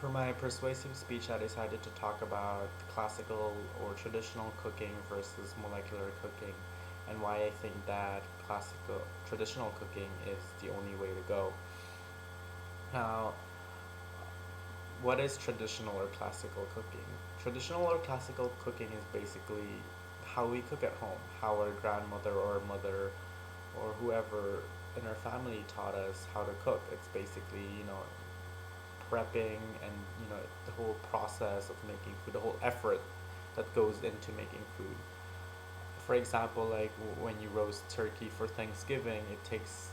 For my persuasive speech, I decided to talk about classical or traditional cooking versus molecular cooking, and why I think that traditional cooking is the only way to go. Now, what is traditional or classical cooking? Traditional or classical cooking is basically how we cook at home, how our grandmother or mother or whoever in our family taught us how to cook. It's basically, prepping and, the whole process of making food, the whole effort that goes into making food. For example, like when you roast turkey for Thanksgiving, it takes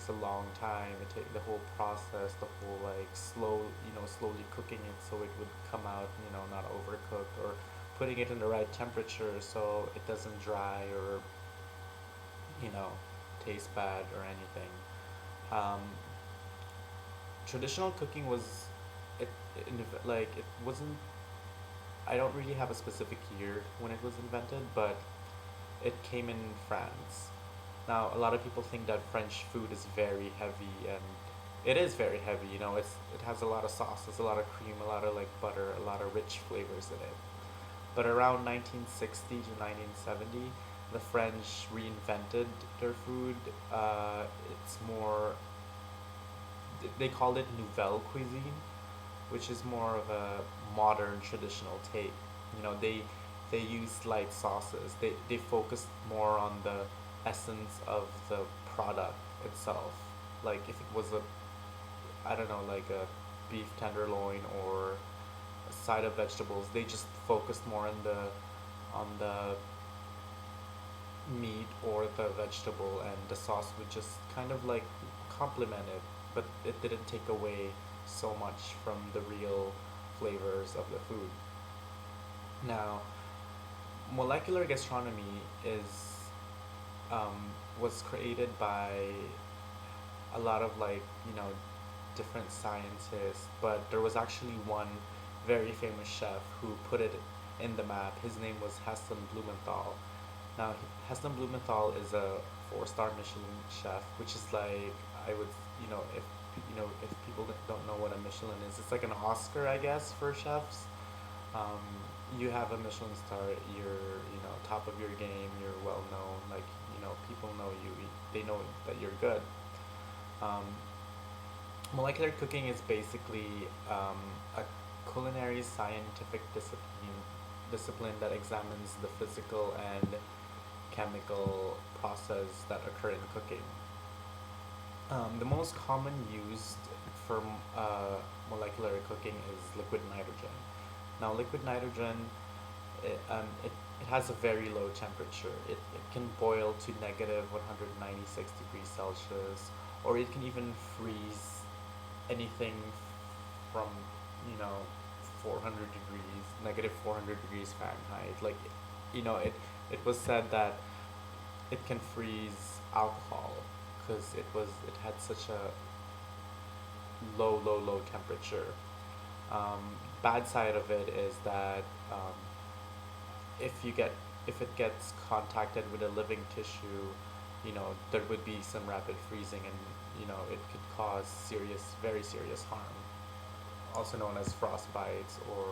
a long time. The whole process, the whole like slowly cooking it so it would come out, not overcooked, or putting it in the right temperature so it doesn't dry or you know taste bad or anything. Um, Traditional cooking was it, it wasn't. I don't really have a specific year when it was invented, but it came in France. Now, a lot of people think that French food is very heavy, and it is very heavy. It has a lot of sauces, a lot of cream, a lot of like butter, a lot of rich flavors in it. But around 1960 to 1970, the French reinvented their food. It's more they called it nouvelle cuisine, which is more of a modern traditional take. They used light sauces. They focused more on the essence of the product itself. Like if it was a I don't know, like a beef tenderloin or a side of vegetables, they just focused more on the meat or the vegetable, and the sauce would just kind of like complement it, but it didn't take away so much from the real flavors of the food. Now, molecular gastronomy was created by a lot of different scientists, but there was actually one very famous chef who put it in the map. His name was Heston Blumenthal. Now, Heston Blumenthal is a four-star Michelin chef, which is like I would, if people don't know what a Michelin is, it's like an Oscar, I guess, for chefs. Um, you have a Michelin star, you're top of your game, you're well known, like people know you, they know that you're good. Um, Molecular cooking is basically a culinary scientific discipline that examines the physical and chemical process that occur in cooking. The most common used for molecular cooking is liquid nitrogen. Now, liquid nitrogen, it has a very low temperature. It can boil to negative 196 degrees Celsius, or it can even freeze anything from, you know, 400 degrees, negative 400 degrees Fahrenheit. Like, it was said that it can freeze alcohol because it had such a low temperature. Um, Bad side of it is that if you get if it gets contacted with a living tissue, there would be some rapid freezing, and it could cause very serious harm, also known as frostbites, or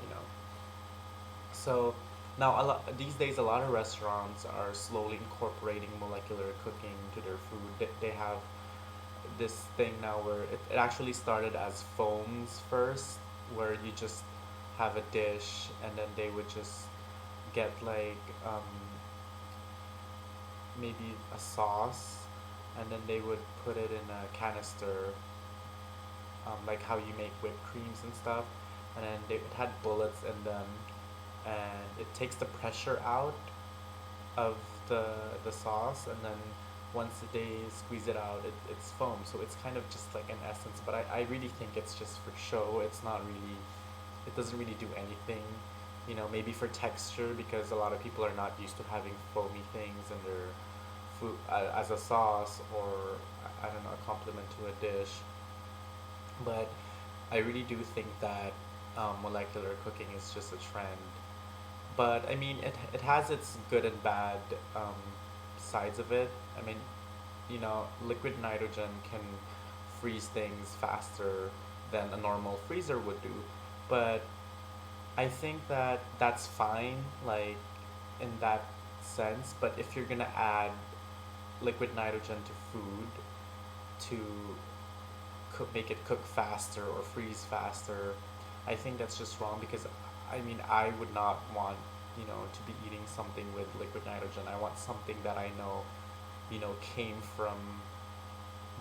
you know. So now these days, a lot of restaurants are slowly incorporating molecular cooking to their food. They have this thing now where it actually started as foams first, where you just have a dish and then they would just get like maybe a sauce, and then they would put it in a canister, like how you make whipped creams and stuff, and then it had bullets in them, and it takes the pressure out of the sauce, and then once they squeeze it out, it's foam. So it's kind of just like an essence, but I really think it's just for show. It's not really, it doesn't really do anything. Maybe for texture, because a lot of people are not used to having foamy things in their food as a sauce, or I don't know, a complement to a dish. But I really do think that molecular cooking is just a trend. But I mean, it has its good and bad sides of it. I mean, liquid nitrogen can freeze things faster than a normal freezer would do. But I think that that's fine, like in that sense. But if you're gonna add liquid nitrogen to food to make it cook faster or freeze faster, I think that's just wrong because I mean I would not want to be eating something with liquid nitrogen. I want something that I know came from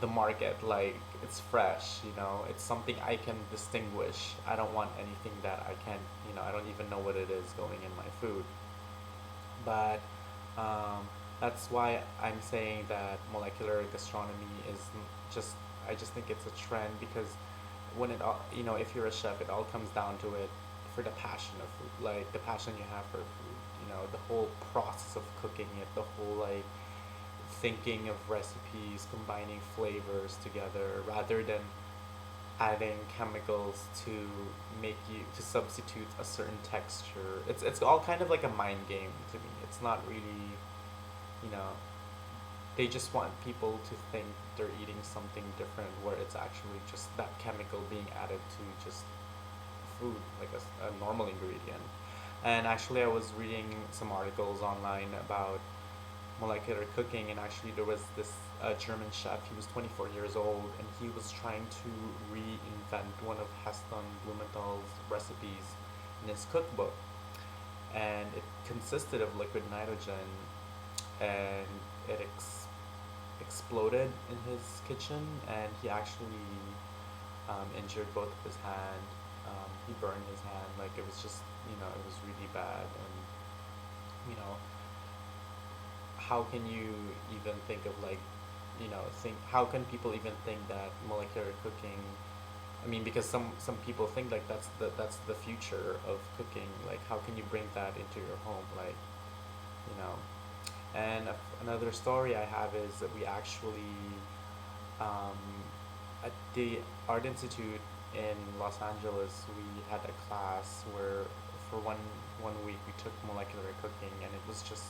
the market, like it's fresh, it's something I can distinguish. I don't want anything that I can't, I don't even know what it is going in my food. But um, that's why I'm saying that molecular gastronomy is just, I just think it's a trend because when it all, if you're a chef, it all comes down to it for the passion of food, like the passion you have for food, the whole process of cooking it, the whole like thinking of recipes, combining flavors together rather than adding chemicals to make you to substitute a certain texture. It's all kind of like a mind game to me. It's not really, you know, they just want people to think they're eating something different where it's actually just that chemical being added to just food, like a normal ingredient. And actually, I was reading some articles online about molecular cooking, and actually there was this German chef. He was 24 years old, and he was trying to reinvent one of Heston Blumenthal's recipes in his cookbook, and it consisted of liquid nitrogen, and it exploded in his kitchen, and he actually injured both of his hand. He burned his hand, like it was just it was really bad, and you know how can you even think of like think how can people even think that molecular cooking, I mean because some people think like that's the future of cooking, like how can you bring that into your home, like you know and another story I have is that we actually um, at the art institute in Los Angeles we had a class where for one week we took molecular cooking, and it was just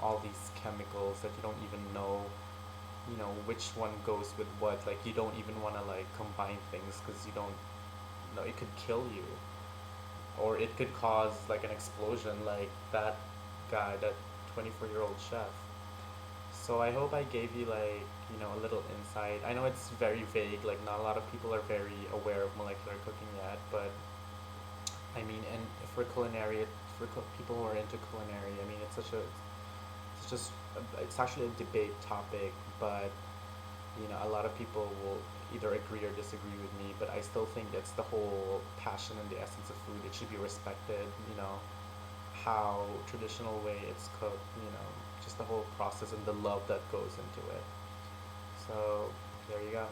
all these chemicals that you don't even know which one goes with what, like you don't even want to like combine things because you don't know it could kill you or it could cause like an explosion like that guy, that 24-year-old chef. So I hope I gave you like a little insight. I know it's very vague, like not a lot of people are very aware of molecular cooking yet, but I mean, and for culinary, for people who are into culinary, I mean, it's just, it's actually a debate topic, but a lot of people will either agree or disagree with me, but I still think it's the whole passion and the essence of food. It should be respected, how traditional way it's cooked, just the whole process and the love that goes into it. So there you go.